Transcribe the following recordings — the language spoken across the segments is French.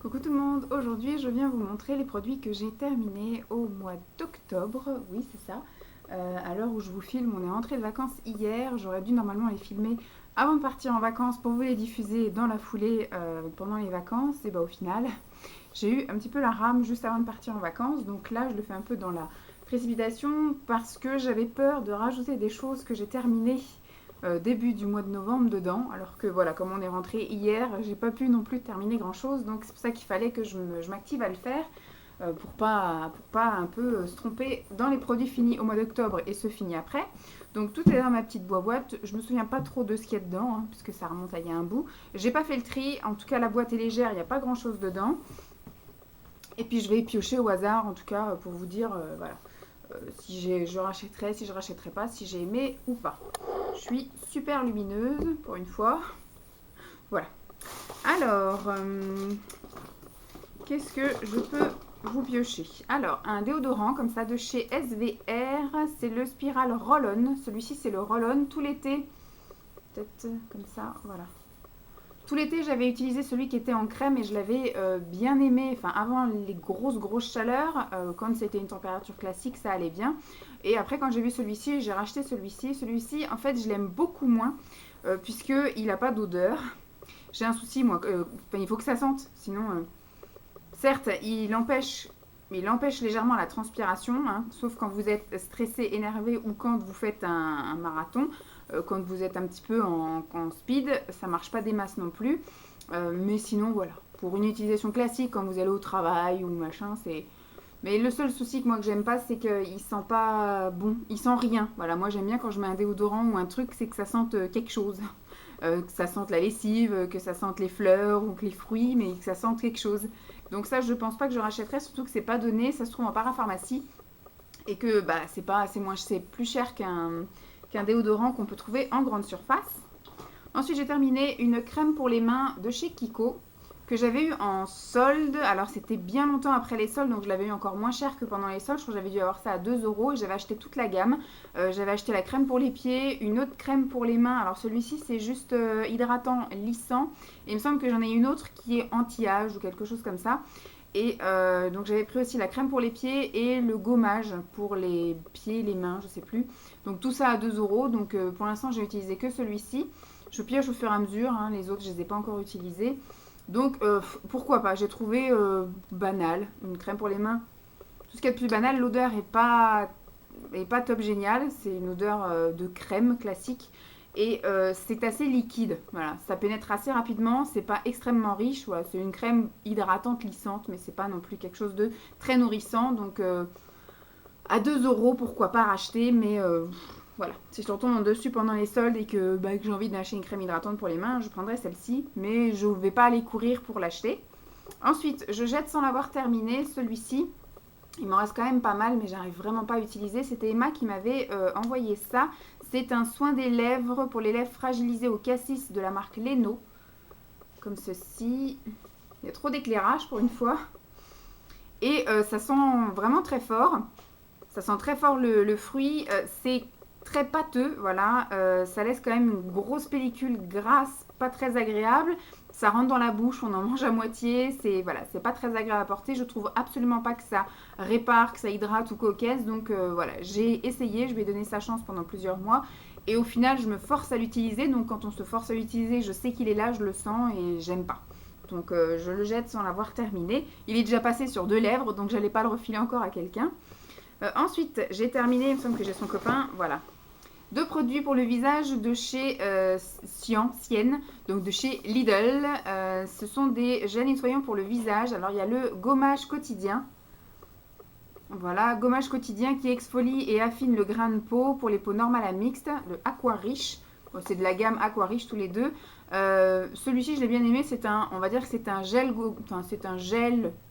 Coucou tout le monde, aujourd'hui je viens vous montrer les produits que j'ai terminés au mois d'octobre, oui c'est ça. À l'heure où je vous filme, on est rentré de vacances hier, j'aurais dû normalement les filmer avant de partir en vacances pour vous les diffuser dans la foulée pendant les vacances, et bah au final j'ai eu un petit peu la rame juste avant de partir en vacances, donc là je le fais un peu dans la précipitation parce que j'avais peur de rajouter des choses que j'ai terminées début du mois de novembre dedans, alors que voilà, comme on est rentré hier, j'ai pas pu non plus terminer grand chose, donc c'est pour ça qu'il fallait que je m'active à le faire pour pas un peu se tromper dans les produits finis au mois d'octobre et ceux finis après. Donc tout est dans ma petite boîte, je me souviens pas trop de ce qu'il y a dedans, hein, puisque ça remonte à il y a un bout. J'ai pas fait le tri, en tout cas la boîte est légère, il n'y a pas grand chose dedans. Et puis je vais piocher au hasard, en tout cas pour vous dire, voilà, si je rachèterai, si je rachèterai pas, si j'ai aimé ou pas. Je suis super lumineuse pour une fois. Voilà. Alors, qu'est-ce que je peux vous piocher? Alors, un déodorant comme ça de chez SVR, c'est le Spiral Roll-On. Celui-ci, c'est le Roll-On tout l'été. Peut-être comme ça, voilà. Tout l'été, j'avais utilisé celui qui était en crème et je l'avais bien aimé. Enfin, avant les grosses chaleurs, quand c'était une température classique, ça allait bien. Et après, quand j'ai vu celui-ci, j'ai racheté celui-ci. Celui-ci, en fait, je l'aime beaucoup moins puisqu'il n'a pas d'odeur. J'ai un souci, moi. Il faut que ça sente. Sinon, certes, il empêche légèrement la transpiration, hein, sauf quand vous êtes stressé, énervé ou quand vous faites un marathon. Quand vous êtes un petit peu en speed, ça marche pas des masses non plus. Mais sinon, voilà. Pour une utilisation classique, quand vous allez au travail ou machin, c'est. Mais le seul souci que moi que j'aime pas, c'est qu'il sent pas bon, il sent rien. Voilà, moi j'aime bien quand je mets un déodorant ou un truc, c'est que ça sente quelque chose. Que ça sente la lessive, que ça sente les fleurs ou que les fruits, mais que ça sente quelque chose. Donc ça, je pense pas que je rachèterais, surtout que c'est pas donné, ça se trouve en parapharmacie et que bah c'est plus cher qu'un déodorant qu'on peut trouver en grande surface. Ensuite, j'ai terminé une crème pour les mains de chez Kiko que j'avais eu en solde. Alors, c'était bien longtemps après les soldes, donc je l'avais eu encore moins cher que pendant les soldes. Je crois que j'avais dû avoir ça à 2 € et j'avais acheté toute la gamme. J'avais acheté la crème pour les pieds, une autre crème pour les mains. Alors, celui-ci, c'est juste hydratant, lissant. Et il me semble que j'en ai une autre qui est anti-âge ou quelque chose comme ça. Et donc j'avais pris aussi la crème pour les pieds et le gommage pour les pieds, les mains, je sais plus. Donc tout ça à 2 €. Donc pour l'instant j'ai utilisé que celui-ci. Je pioche au fur et à mesure, hein, les autres je les ai pas encore utilisés. Donc pourquoi pas, j'ai trouvé banal, une crème pour les mains. Tout ce qui est de plus banal, l'odeur est pas top génial, c'est une odeur de crème classique. Et c'est assez liquide, voilà, ça pénètre assez rapidement, c'est pas extrêmement riche, voilà, c'est une crème hydratante lissante, mais c'est pas non plus quelque chose de très nourrissant, donc à 2 € pourquoi pas racheter, mais voilà, si je tombe en dessus pendant les soldes et que j'ai envie d'acheter une crème hydratante pour les mains, je prendrai celle-ci, mais je vais pas aller courir pour l'acheter. Ensuite, je jette sans l'avoir terminé celui-ci. Il m'en reste quand même pas mal, mais j'arrive vraiment pas à utiliser. C'était Emma qui m'avait envoyé ça. C'est un soin des lèvres pour les lèvres fragilisées au cassis de la marque Leno. Comme ceci. Il y a trop d'éclairage pour une fois. Et ça sent vraiment très fort. Ça sent très fort le fruit. C'est très pâteux, voilà. Ça laisse quand même une grosse pellicule grasse, pas très agréable. Ça rentre dans la bouche, on en mange à moitié. C'est voilà, c'est pas très agréable à porter. Je trouve absolument pas que ça répare, que ça hydrate ou coquesse. Donc voilà, j'ai essayé, je lui ai donné sa chance pendant plusieurs mois. Et au final, je me force à l'utiliser. Donc quand on se force à l'utiliser, je sais qu'il est là, je le sens et j'aime pas. Donc je le jette sans l'avoir terminé. Il est déjà passé sur 2 lèvres, donc j'allais pas le refiler encore à quelqu'un. Ensuite, j'ai terminé, il me semble que j'ai son copain, voilà. 2 produits pour le visage de chez Sienne, donc de chez Lidl. Ce sont des gels nettoyants pour le visage. Alors il y a le gommage quotidien. Voilà, gommage quotidien qui exfolie et affine le grain de peau pour les peaux normales à mixtes. Le Aqua Riche. C'est de la gamme Aqua Riche tous les deux. Celui-ci, je l'ai bien aimé. On va dire que c'est un gel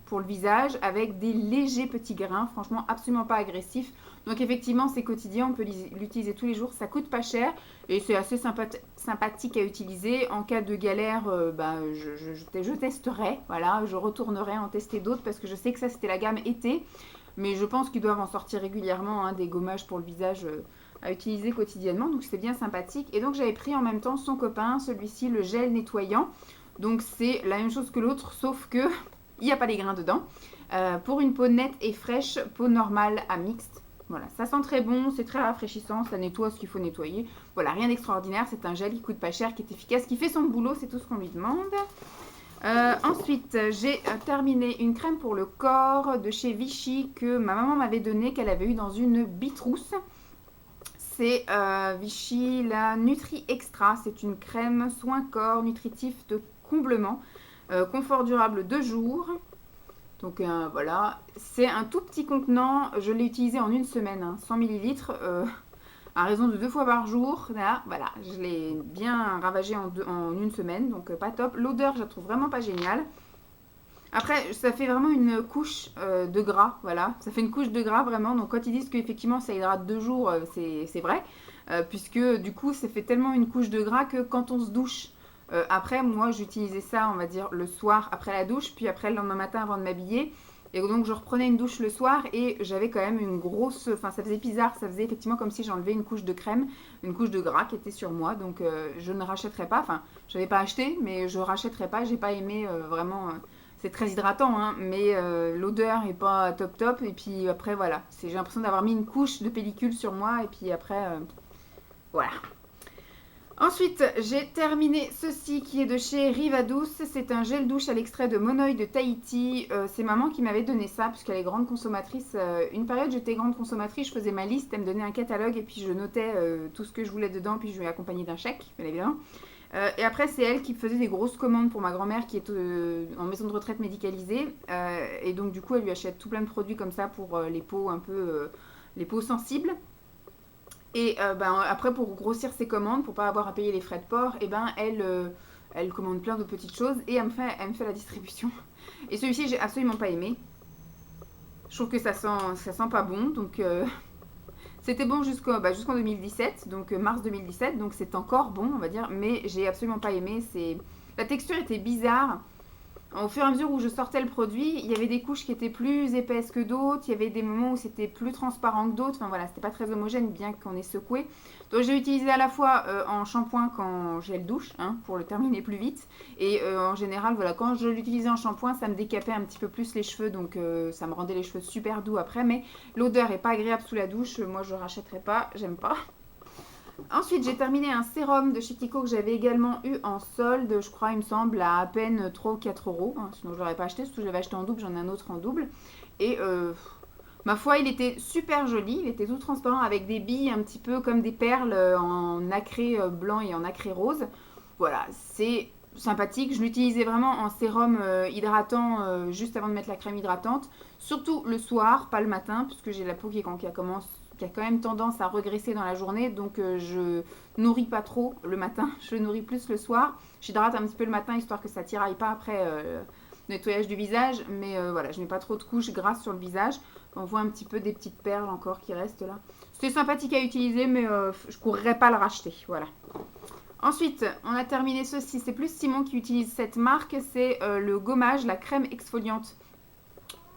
pour le visage avec des légers petits grains. Franchement, absolument pas agressif. Donc effectivement, c'est quotidien. On peut l'utiliser tous les jours. Ça coûte pas cher et c'est assez sympathique à utiliser. En cas de galère, je testerai. Voilà, je retournerai en tester d'autres parce que je sais que ça, c'était la gamme été. Mais je pense qu'ils doivent en sortir régulièrement, hein, des gommages pour le visage à utiliser quotidiennement. Donc c'est bien sympathique. Et donc j'avais pris en même temps son copain, celui-ci, le gel nettoyant. Donc c'est la même chose que l'autre, sauf que il n'y a pas les grains dedans. Pour une peau nette et fraîche, peau normale à mixte. Voilà, ça sent très bon, c'est très rafraîchissant, ça nettoie ce qu'il faut nettoyer. Voilà, rien d'extraordinaire, c'est un gel qui coûte pas cher, qui est efficace, qui fait son boulot, c'est tout ce qu'on lui demande. Ensuite, j'ai terminé une crème pour le corps de chez Vichy que ma maman m'avait donnée, qu'elle avait eu dans une bitrousse. C'est Vichy la Nutri Extra, c'est une crème soin corps nutritif de comblement, confort durable 2 jours. Donc voilà, c'est un tout petit contenant, je l'ai utilisé en une semaine, hein, 100 ml, à raison de 2 fois par jour. Là, voilà, je l'ai bien ravagé en une semaine, donc pas top. L'odeur, je la trouve vraiment pas géniale. Après, ça fait vraiment une couche de gras, voilà. Ça fait une couche de gras vraiment, donc quand ils disent qu'effectivement ça hydrate 2 jours, c'est vrai. Puisque du coup, ça fait tellement une couche de gras que quand on se douche, après, moi, j'utilisais ça, on va dire, le soir après la douche, puis après le lendemain matin avant de m'habiller. Et donc, je reprenais une douche le soir et j'avais quand même une grosse... Enfin, ça faisait bizarre, ça faisait effectivement comme si j'enlevais une couche de crème, une couche de gras qui était sur moi. Donc, je ne rachèterai pas. Enfin, je n'avais pas acheté, mais je ne rachèterai pas. J'ai pas aimé vraiment... c'est très hydratant, hein, mais l'odeur est pas top top. Et puis après, voilà. J'ai l'impression d'avoir mis une couche de pellicule sur moi. Et puis après, voilà. Ensuite, j'ai terminé ceci qui est de chez Rivadouce. C'est un gel douche à l'extrait de Monoï de Tahiti. C'est maman qui m'avait donné ça puisqu'elle est grande consommatrice. Une période, j'étais grande consommatrice, je faisais ma liste, elle me donnait un catalogue et puis je notais tout ce que je voulais dedans, puis je lui accompagnais d'un chèque, bien évidemment. Et après, c'est elle qui faisait des grosses commandes pour ma grand-mère qui est en maison de retraite médicalisée. Et donc, du coup, elle lui achète tout plein de produits comme ça pour les peaux un peu... les peaux sensibles. Et après, pour grossir ses commandes, pour pas avoir à payer les frais de port, et elle commande plein de petites choses et elle me fait la distribution. Et celui-ci, j'ai absolument pas aimé. Je trouve que ça sent pas bon. Donc, c'était bon jusqu'en 2017, donc mars 2017. Donc, c'est encore bon, on va dire. Mais j'ai absolument pas aimé. La texture était bizarre. Au fur et à mesure où je sortais le produit, il y avait des couches qui étaient plus épaisses que d'autres, il y avait des moments où c'était plus transparent que d'autres, enfin voilà, c'était pas très homogène bien qu'on ait secoué. Donc j'ai utilisé à la fois en shampoing quand j'ai le douche, hein, pour le terminer plus vite, et en général, voilà, quand je l'utilisais en shampoing, ça me décapait un petit peu plus les cheveux, donc ça me rendait les cheveux super doux après, mais l'odeur est pas agréable sous la douche, moi je rachèterai pas, j'aime pas. Ensuite, j'ai terminé un sérum de chez Kiko que j'avais également eu en solde, je crois, il me semble, à peine 3 ou 4 euros. Hein, sinon, je ne l'aurais pas acheté, surtout que je l'avais acheté en double, j'en ai un autre en double. Et ma foi, il était super joli, il était tout transparent avec des billes un petit peu comme des perles en nacré blanc et en nacré rose. Voilà, c'est sympathique. Je l'utilisais vraiment en sérum hydratant juste avant de mettre la crème hydratante. Surtout le soir, pas le matin, puisque j'ai la peau qui a quand même tendance à regresser dans la journée, donc je nourris pas trop le matin, je nourris plus le soir. J'hydrate un petit peu le matin histoire que ça tiraille pas après le nettoyage du visage, mais voilà, je mets pas trop de couches grasses sur le visage. On voit un petit peu des petites perles encore qui restent là. C'est sympathique à utiliser, mais je courrais pas le racheter, voilà. Ensuite, on a terminé ceci, c'est plus Simon qui utilise cette marque, c'est le gommage, la crème exfoliante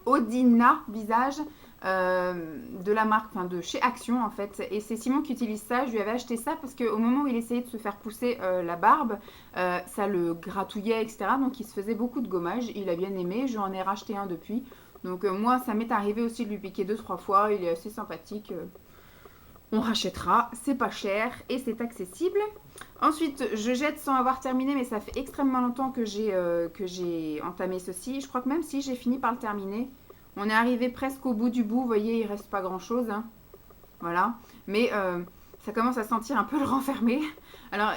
Odina visage. De la marque, enfin de chez Action en fait, et c'est Simon qui utilise ça. Je lui avais acheté ça parce qu'au moment où il essayait de se faire pousser la barbe, ça le gratouillait, etc. Donc il se faisait beaucoup de gommage, il a bien aimé, j'en ai racheté un depuis. Donc moi ça m'est arrivé aussi de lui piquer 2-3 fois, il est assez sympathique. On rachètera, c'est pas cher et c'est accessible. Ensuite, je jette sans avoir terminé, mais ça fait extrêmement longtemps que j'ai entamé ceci. Je crois que même si j'ai fini par le terminer, on est arrivé presque au bout du bout. Vous voyez, il reste pas grand chose, hein. Voilà, mais ça commence à sentir un peu le renfermé. Alors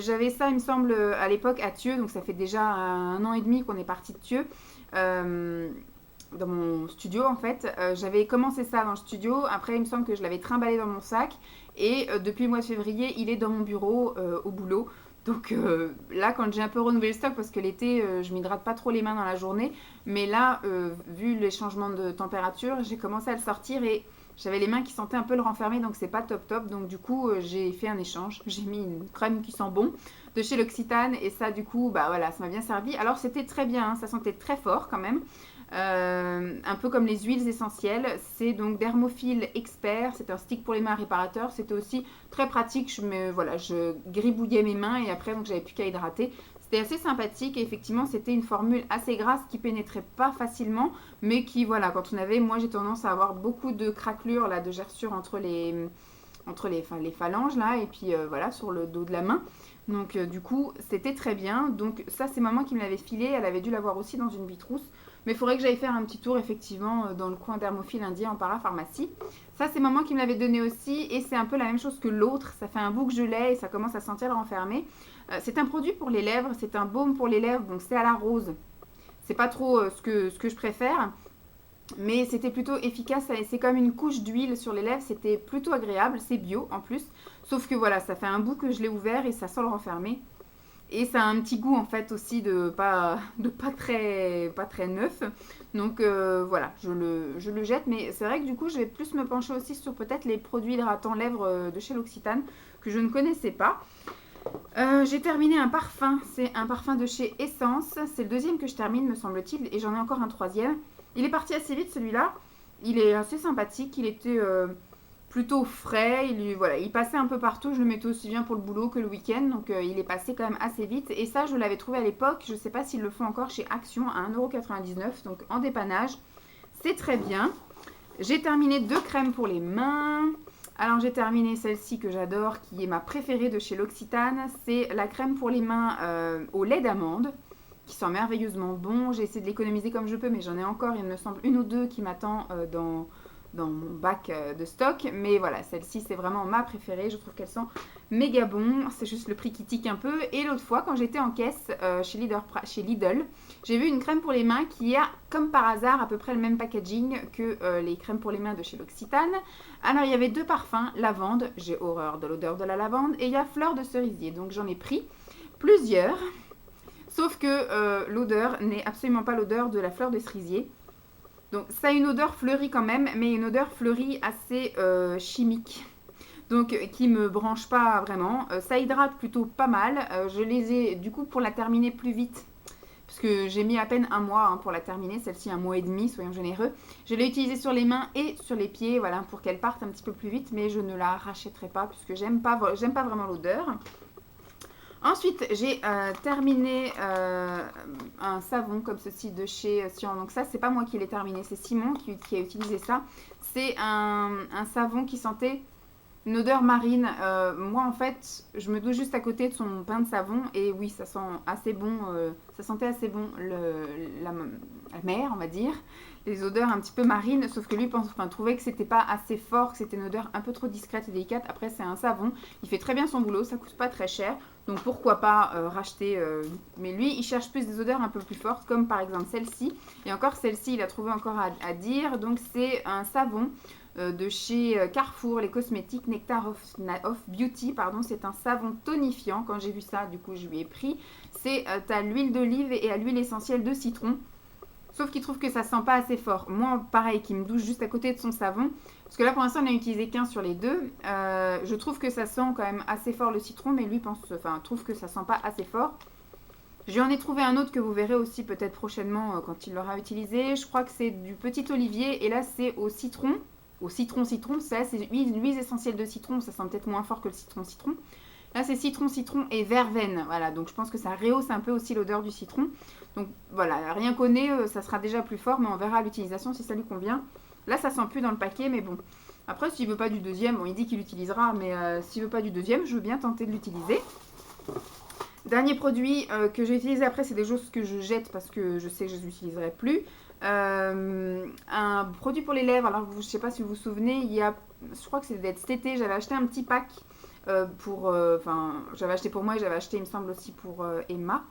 j'avais ça, il me semble, à l'époque à Thieux, donc ça fait déjà 1 an et demi qu'on est parti de Thieux. Dans mon studio en fait, j'avais commencé ça dans le studio, après il me semble que je l'avais trimballé dans mon sac et depuis le mois de février il est dans mon bureau au boulot. Donc là quand j'ai un peu renouvelé le stock parce que l'été je m'hydrate pas trop les mains dans la journée, mais là vu les changements de température j'ai commencé à le sortir et j'avais les mains qui sentaient un peu le renfermer, donc c'est pas top top. Donc du coup j'ai fait un échange, j'ai mis une crème qui sent bon de chez l'Occitane et ça du coup bah voilà, ça m'a bien servi. Alors c'était très bien, hein, ça sentait très fort quand même. Un peu comme les huiles essentielles, c'est donc Dermophile Expert, c'est un stick pour les mains réparateur, c'était aussi très pratique, je gribouillais mes mains et après donc j'avais plus qu'à hydrater, C'était assez sympathique et effectivement c'était une formule assez grasse qui pénétrait pas facilement, mais qui voilà, quand on avait, moi j'ai tendance à avoir beaucoup de craquelures là, de gerçures enfin, les phalanges là, et puis voilà, sur le dos de la main. Donc du coup c'était très bien. Donc ça c'est maman qui me l'avait filé, elle avait dû l'avoir aussi dans une bitrousse. Mais il faudrait que j'aille faire un petit tour effectivement dans le coin d'Hermophile Indien en parapharmacie. Ça c'est maman qui me l'avait donné aussi et c'est un peu la même chose que l'autre. Ça fait un bout que je l'ai et ça commence à sentir le renfermé. C'est un produit pour les lèvres, c'est un baume pour les lèvres, donc c'est à la rose. C'est pas trop ce que je préfère. Mais c'était plutôt efficace, ça laissait comme une couche d'huile sur les lèvres, c'était plutôt agréable, c'est bio en plus. Sauf que voilà, ça fait un bout que je l'ai ouvert et ça sent le renfermé. Et ça a un petit goût en fait aussi de pas très neuf. Donc voilà, je le jette. Mais c'est vrai que du coup, je vais plus me pencher aussi sur peut-être les produits hydratants lèvres de chez L'Occitane que je ne connaissais pas. J'ai terminé un parfum, c'est un parfum de chez Essence. C'est le deuxième que je termine, me semble-t-il, et j'en ai encore un troisième. Il est parti assez vite celui-là. Il est assez sympathique, il était plutôt frais, voilà, il passait un peu partout, je le mettais aussi bien pour le boulot que le week-end, donc il est passé quand même assez vite. Et ça, je l'avais trouvé à l'époque, je ne sais pas s'ils le font encore chez Action à 1,99 €, donc en dépannage. C'est très bien. J'ai terminé 2 crèmes pour les mains. Alors j'ai terminé celle-ci que j'adore, qui est ma préférée de chez L'Occitane. C'est la crème pour les mains au lait d'amande, qui sent merveilleusement bon. J'ai essayé de l'économiser comme je peux, mais j'en ai encore, il me semble, une ou deux qui m'attend dans mon bac de stock. Mais voilà, celle-ci, c'est vraiment ma préférée. Je trouve qu'elle sent méga bon. C'est juste le prix qui tique un peu. Et l'autre fois, quand j'étais en caisse chez Lidl, j'ai vu une crème pour les mains qui a, comme par hasard, à peu près le même packaging que les crèmes pour les mains de chez L'Occitane. Alors, il y avait 2 parfums. Lavande, j'ai horreur de l'odeur de la lavande. Et il y a fleur de cerisier. Donc, j'en ai pris plusieurs. Sauf que l'odeur n'est absolument pas l'odeur de la fleur de cerisier. Donc ça a une odeur fleurie quand même, mais une odeur fleurie assez chimique. Donc qui me branche pas vraiment. Ça hydrate plutôt pas mal. Je les ai, du coup, pour la terminer plus vite, parce que j'ai mis à peine un mois pour la terminer, celle-ci 1 mois et demi, soyons généreux. Je l'ai utilisée sur les mains et sur les pieds, voilà, pour qu'elle parte un petit peu plus vite, mais je ne la rachèterai pas, puisque j'aime pas vraiment l'odeur. Ensuite, j'ai terminé un savon comme ceci de chez Sion. Donc ça, c'est pas moi qui l'ai terminé, c'est Simon qui a utilisé ça. C'est un savon qui sentait une odeur marine. Moi, en fait, je me douche juste à côté de son pain de savon et oui, ça sent assez bon. Ça sentait assez bon la mer, on va dire. Les odeurs un petit peu marines, sauf que lui trouvait que c'était pas assez fort, que c'était une odeur un peu trop discrète et délicate. Après, c'est un savon, il fait très bien son boulot, ça coûte pas très cher, donc pourquoi pas racheter. Mais lui, il cherche plus des odeurs un peu plus fortes, comme par exemple celle-ci. Et encore celle-ci, il a trouvé encore à dire. Donc c'est un savon de chez Carrefour, les cosmétiques Nectar of Beauty, pardon. C'est un savon tonifiant. Quand j'ai vu ça, du coup, je lui ai pris. C'est à l'huile d'olive et à l'huile essentielle de citron. Sauf qu'il trouve que ça sent pas assez fort. Moi, pareil, qui me douche juste à côté de son savon. Parce que là, pour l'instant, on n'a utilisé qu'un sur les deux. Je trouve que ça sent quand même assez fort le citron, mais lui trouve que ça sent pas assez fort. Je lui en ai trouvé un autre que vous verrez aussi peut-être prochainement quand il l'aura utilisé. Je crois que c'est du petit olivier. Et là, c'est au citron. Au citron, ça, c'est l'huile essentielle de citron. Ça sent peut-être moins fort que le citron. Là, c'est citron et verveine. Voilà, donc je pense que ça rehausse un peu aussi l'odeur du citron. Donc voilà, rien qu'au nez, ça sera déjà plus fort, mais on verra à l'utilisation si ça lui convient. Là, ça sent plus dans le paquet, mais bon. Après, s'il veut pas du deuxième, bon, il dit qu'il l'utilisera, mais s'il veut pas du deuxième, je veux bien tenter de l'utiliser. Dernier produit que j'ai utilisé après, c'est des choses que je jette parce que je sais que je ne les utiliserai plus. Un produit pour les lèvres. Alors, je ne sais pas si vous vous souvenez, je crois que c'était cet été, j'avais acheté un petit pack j'avais acheté pour moi et j'avais acheté, il me semble, aussi pour Emma.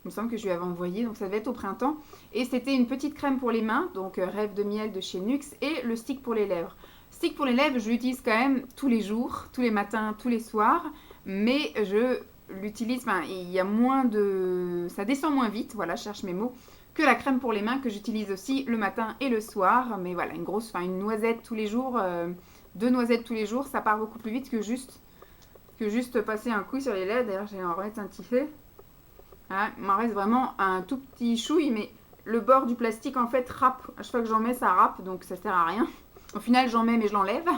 Il me semble que je lui avais envoyé, donc ça devait être au printemps. Et c'était une petite crème pour les mains, donc Rêve de miel de chez Nuxe, et le stick pour les lèvres. Stick pour les lèvres, je l'utilise quand même tous les jours, tous les matins, tous les soirs, mais je l'utilise, il y a moins de... ça descend moins vite, voilà, je cherche mes mots, que la crème pour les mains que j'utilise aussi le matin et le soir. Mais voilà, une noisette tous les jours, 2 noisettes tous les jours, ça part beaucoup plus vite que juste passer un coup sur les lèvres. D'ailleurs, je vais en remettre un petit peu. Voilà, il m'en reste vraiment un tout petit chouille, mais le bord du plastique en fait râpe. À chaque fois que j'en mets, ça râpe, donc ça sert à rien. Au final, j'en mets, mais je l'enlève.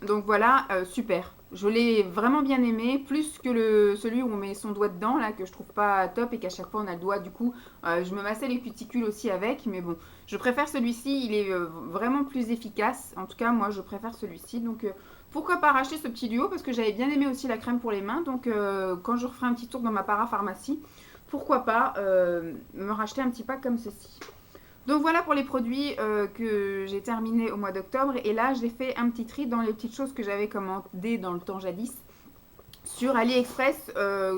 Donc voilà, super. Je l'ai vraiment bien aimé, plus que celui où on met son doigt dedans, là, que je trouve pas top et qu'à chaque fois on a le doigt, du coup, je me massais les cuticules aussi avec, mais bon, je préfère celui-ci, il est vraiment plus efficace. En tout cas, moi, je préfère celui-ci, donc pourquoi pas racheter ce petit duo, parce que j'avais bien aimé aussi la crème pour les mains, donc quand je referai un petit tour dans ma parapharmacie, pourquoi pas me racheter un petit pack comme ceci. Donc voilà pour les produits que j'ai terminés au mois d'octobre. Et là, j'ai fait un petit tri dans les petites choses que j'avais commandées dans le temps jadis sur AliExpress.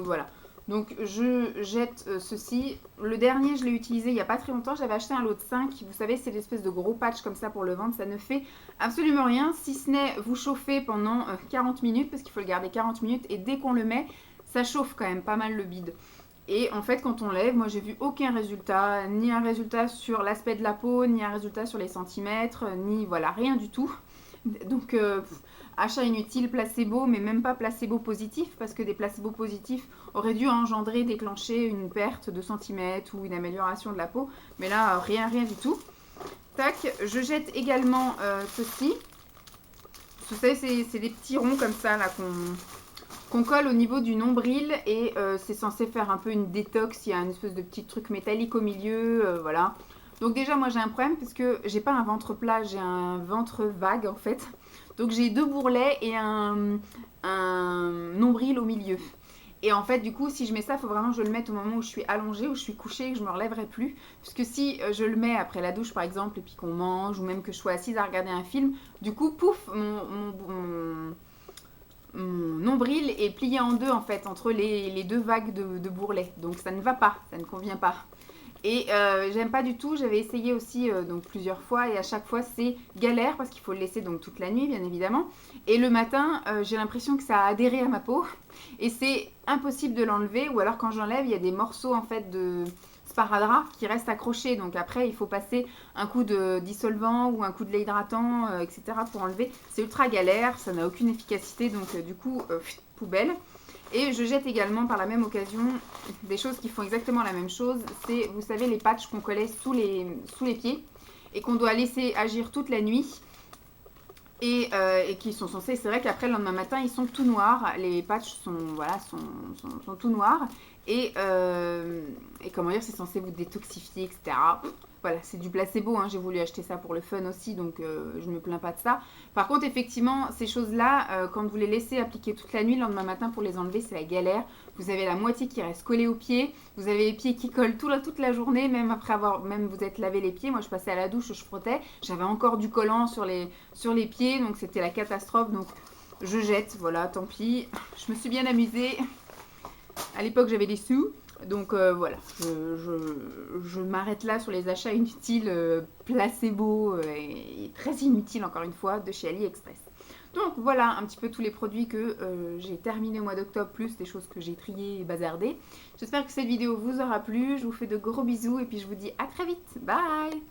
Voilà. Donc je jette ceci. Le dernier, je l'ai utilisé il n'y a pas très longtemps. J'avais acheté un lot de 5. Vous savez, c'est l'espèce de gros patch comme ça pour le ventre. Ça ne fait absolument rien, si ce n'est vous chauffer pendant 40 minutes, parce qu'il faut le garder 40 minutes. Et dès qu'on le met, ça chauffe quand même pas mal le bide. Et en fait, quand on lève, moi j'ai vu aucun résultat, ni un résultat sur l'aspect de la peau, ni un résultat sur les centimètres, ni voilà, rien du tout. Donc, achat inutile, placebo, mais même pas placebo positif, parce que des placebos positifs auraient dû engendrer, déclencher une perte de centimètres ou une amélioration de la peau. Mais là, rien du tout. Tac, je jette également ceci. Vous savez, c'est des petits ronds comme ça, là, qu'on colle au niveau du nombril et c'est censé faire un peu une détox. Il y a une espèce de petit truc métallique au milieu, voilà. Donc déjà moi j'ai un problème parce que j'ai pas un ventre plat, j'ai un ventre vague en fait. Donc j'ai 2 bourrelets et un nombril au milieu. Et en fait, du coup, si je mets ça, il faut vraiment que je le mette au moment où je suis allongée, où je suis couchée et que je me relèverai plus. Puisque si je le mets après la douche, par exemple, et puis qu'on mange, ou même que je sois assise à regarder un film, du coup, pouf, mon nombril est plié en deux en fait entre les deux vagues de bourrelets. Donc ça ne va pas, ça ne convient pas. Et j'aime pas du tout, j'avais essayé aussi donc plusieurs fois et à chaque fois c'est galère parce qu'il faut le laisser donc toute la nuit bien évidemment. Et le matin j'ai l'impression que ça a adhéré à ma peau et c'est impossible de l'enlever ou alors quand j'enlève il y a des morceaux en fait de sparadrap qui restent accrochés. Donc après il faut passer un coup de dissolvant ou un coup de lait hydratant etc. pour enlever. C'est ultra galère, ça n'a aucune efficacité donc du coup poubelle. Et je jette également par la même occasion des choses qui font exactement la même chose. C'est, vous savez, les patchs qu'on collait sous les pieds et qu'on doit laisser agir toute la nuit. Et qui sont censés, c'est vrai qu'après le lendemain matin, ils sont tout noirs. Les patchs sont, voilà, sont tout noirs. Et comment dire, c'est censé vous détoxifier, etc. Voilà, c'est du placebo, hein. J'ai voulu acheter ça pour le fun aussi, donc je ne me plains pas de ça. Par contre, effectivement, ces choses-là, quand vous les laissez appliquer toute la nuit, le lendemain matin pour les enlever, c'est la galère. Vous avez la moitié qui reste collée aux pieds, vous avez les pieds qui collent toute la journée, même après avoir, même vous êtes lavé les pieds. Moi, je passais à la douche, je frottais, j'avais encore du collant sur les pieds, donc c'était la catastrophe. Donc je jette, voilà, tant pis. Je me suis bien amusée. À l'époque, j'avais des sous. Donc voilà, je m'arrête là sur les achats inutiles, placebo et très inutiles encore une fois de chez AliExpress. Donc voilà un petit peu tous les produits que j'ai terminés au mois d'octobre, plus des choses que j'ai triées et bazardées. J'espère que cette vidéo vous aura plu, je vous fais de gros bisous et puis je vous dis à très vite, bye.